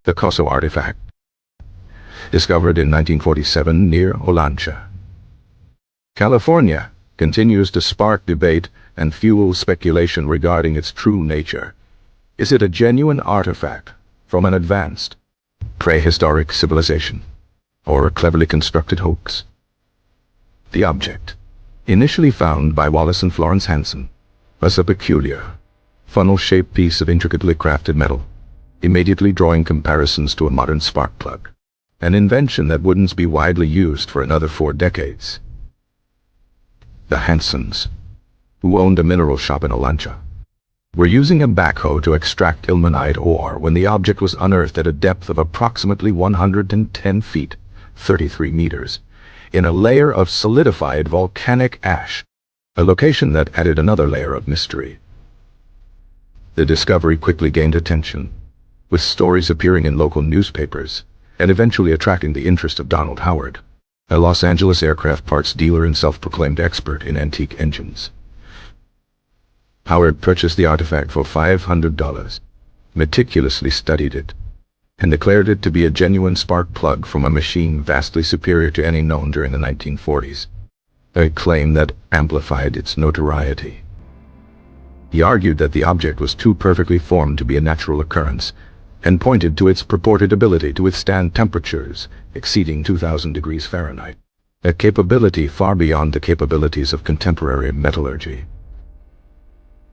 The Coso Artifact, discovered in 1947 near Olancha, California, continues to spark debate and fuel speculation regarding its true nature. Is it a genuine artifact from an advanced, prehistoric civilization, or a cleverly constructed hoax? The object, initially found by Wallace and Florence Hansen, was a peculiar, funnel-shaped piece of intricately crafted metal, immediately drawing comparisons to a modern spark plug, an invention that wouldn't be widely used for another 4 decades. The Hansens, who owned a mineral shop in Olancha, were using a backhoe to extract ilmenite ore when the object was unearthed at a depth of approximately 110 feet, 33 meters, in a layer of solidified volcanic ash, a location that added another layer of mystery. The discovery quickly gained attention, with stories appearing in local newspapers and eventually attracting the interest of Donald Howard, a Los Angeles aircraft parts dealer and self-proclaimed expert in antique engines. Howard purchased the artifact for $500, meticulously studied it, and declared it to be a genuine spark plug from a machine vastly superior to any known during the 1940s, a claim that amplified its notoriety. He argued that the object was too perfectly formed to be a natural occurrence, and pointed to its purported ability to withstand temperatures exceeding 2,000 degrees Fahrenheit, a capability far beyond the capabilities of contemporary metallurgy.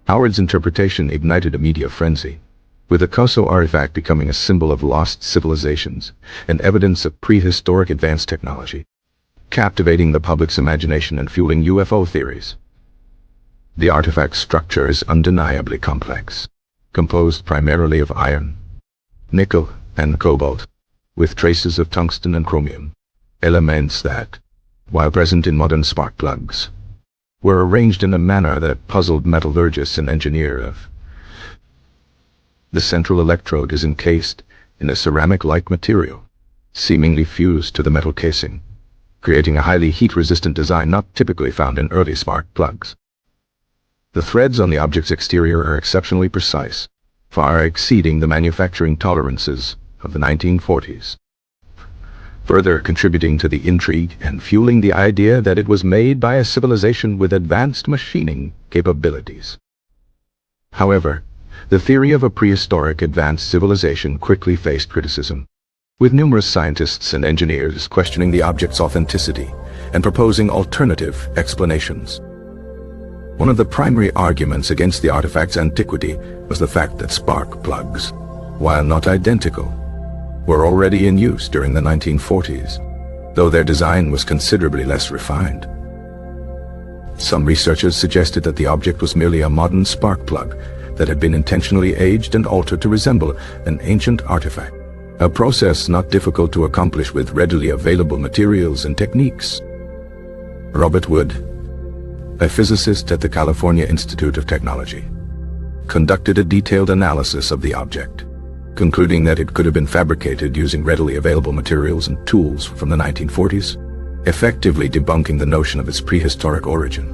Howard's interpretation ignited a media frenzy, with the Coso artifact becoming a symbol of lost civilizations and evidence of prehistoric advanced technology, captivating the public's imagination and fueling UFO theories. The artifact's structure is undeniably complex, composed primarily of iron, nickel, and cobalt, with traces of tungsten and chromium, elements that, while present in modern spark plugs, were arranged in a manner that puzzled metallurgists and engineers. The central electrode is encased in a ceramic-like material, seemingly fused to the metal casing, creating a highly heat-resistant design not typically found in early spark plugs. The threads on the object's exterior are exceptionally precise, far exceeding the manufacturing tolerances of the 1940s, further contributing to the intrigue and fueling the idea that it was made by a civilization with advanced machining capabilities. However, the theory of a prehistoric advanced civilization quickly faced criticism, with numerous scientists and engineers questioning the object's authenticity and proposing alternative explanations. One of the primary arguments against the artifact's antiquity was the fact that spark plugs, while not identical, were already in use during the 1940s, though their design was considerably less refined. Some researchers suggested that the object was merely a modern spark plug that had been intentionally aged and altered to resemble an ancient artifact, a process not difficult to accomplish with readily available materials and techniques. Robert Wood, a physicist at the California Institute of Technology, conducted a detailed analysis of the object, concluding that it could have been fabricated using readily available materials and tools from the 1940s, effectively debunking the notion of its prehistoric origin.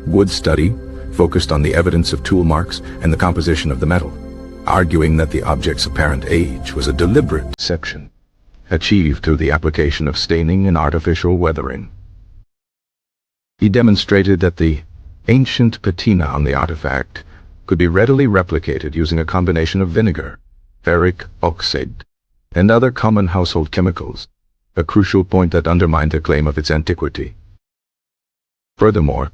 Wood's study focused on the evidence of tool marks and the composition of the metal, arguing that the object's apparent age was a deliberate deception, achieved through the application of staining and artificial weathering. He demonstrated that the ancient patina on the artifact could be readily replicated using a combination of vinegar, ferric oxide, and other common household chemicals, a crucial point that undermined the claim of its antiquity. Furthermore,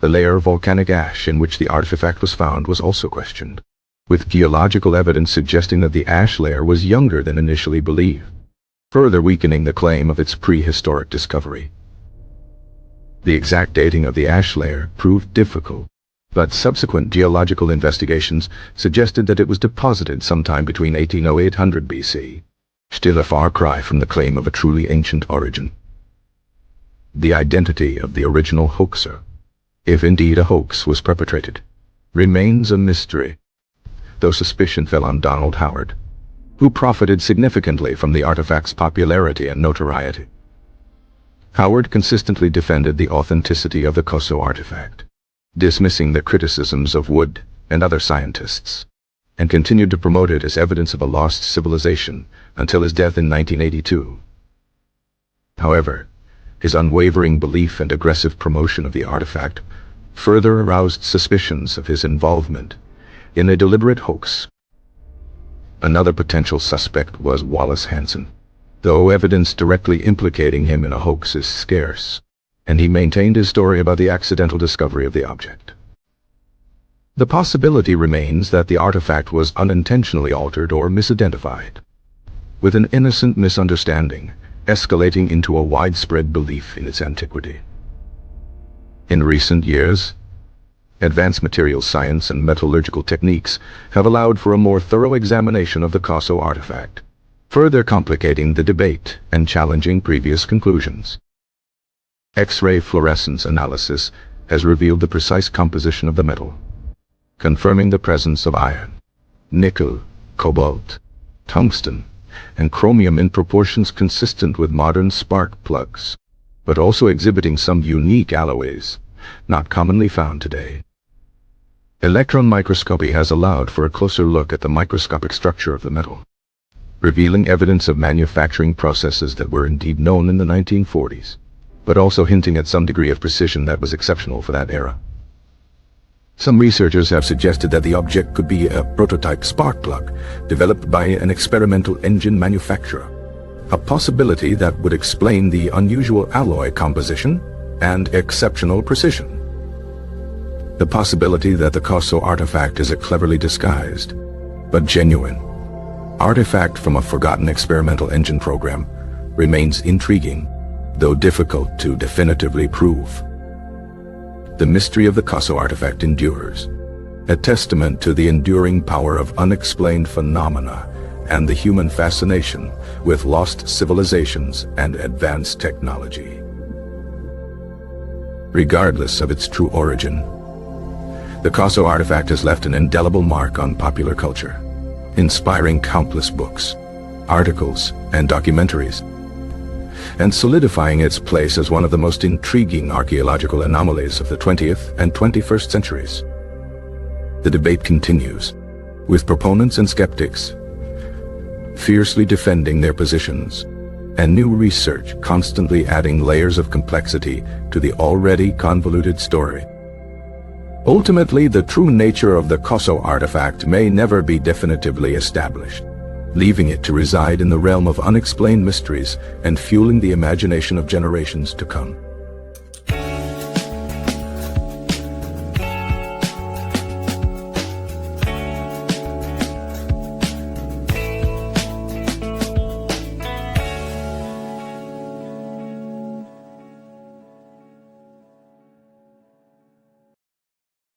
the layer of volcanic ash in which the artifact was found was also questioned, with geological evidence suggesting that the ash layer was younger than initially believed, further weakening the claim of its prehistoric discovery. The exact dating of the ash layer proved difficult, but subsequent geological investigations suggested that it was deposited sometime between 1808 BC, still a far cry from the claim of a truly ancient origin. The identity of the original hoaxer, if indeed a hoax was perpetrated, remains a mystery, though suspicion fell on Donald Howard, who profited significantly from the artifact's popularity and notoriety. Howard consistently defended the authenticity of the Coso artifact, dismissing the criticisms of Wood and other scientists, and continued to promote it as evidence of a lost civilization until his death in 1982. However, his unwavering belief and aggressive promotion of the artifact further aroused suspicions of his involvement in a deliberate hoax. Another potential suspect was Wallace Hansen, though evidence directly implicating him in a hoax is scarce, and he maintained his story about the accidental discovery of the object. The possibility remains that the artifact was unintentionally altered or misidentified, with an innocent misunderstanding escalating into a widespread belief in its antiquity. In recent years, advanced materials science and metallurgical techniques have allowed for a more thorough examination of the Coso artifact, further complicating the debate and challenging previous conclusions. X-ray fluorescence analysis has revealed the precise composition of the metal, confirming the presence of iron, nickel, cobalt, tungsten, and chromium in proportions consistent with modern spark plugs, but also exhibiting some unique alloys not commonly found today. Electron microscopy has allowed for a closer look at the microscopic structure of the metal, revealing evidence of manufacturing processes that were indeed known in the 1940s, but also hinting at some degree of precision that was exceptional for that era. Some researchers have suggested that the object could be a prototype spark plug developed by an experimental engine manufacturer, a possibility that would explain the unusual alloy composition and exceptional precision. The possibility that the Coso artifact is a cleverly disguised, but genuine, artifact from a forgotten experimental engine program remains intriguing, though difficult to definitively prove. The mystery of the Coso artifact endures, a testament to the enduring power of unexplained phenomena and the human fascination with lost civilizations and advanced technology. Regardless of its true origin, the Coso artifact has left an indelible mark on popular culture, inspiring countless books, articles, and documentaries, and solidifying its place as one of the most intriguing archaeological anomalies of the 20th and 21st centuries. The debate continues, with proponents and skeptics fiercely defending their positions, and new research constantly adding layers of complexity to the already convoluted story. Ultimately, the true nature of the Coso artifact may never be definitively established, leaving it to reside in the realm of unexplained mysteries and fueling the imagination of generations to come.